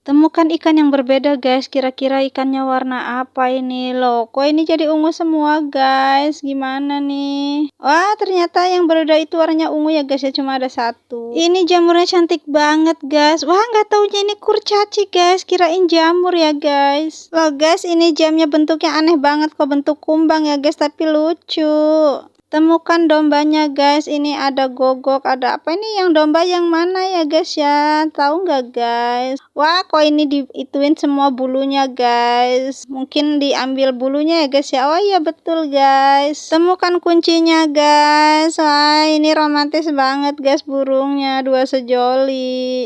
Temukan ikan yang berbeda guys, kira-kira ikannya warna apa ini? Loh, kok ini jadi ungu semua guys? Gimana nih? Wah, ternyata yang berbeda itu warnanya ungu ya guys ya, cuma ada satu. Ini jamurnya cantik banget guys. Wah, nggak taunya ini kurcaci guys, kirain jamur ya guys. Loh guys, ini jamnya bentuknya aneh banget kok, bentuk kumbang ya guys, tapi lucu. Temukan dombanya guys, ini ada gogok, ada apa ini, yang domba yang mana ya guys ya, tahu nggak guys? Wah, kok ini diituin semua bulunya guys, mungkin diambil bulunya ya guys ya. Oh iya betul guys, temukan kuncinya guys. Wah, ini romantis banget guys, burungnya dua sejoli.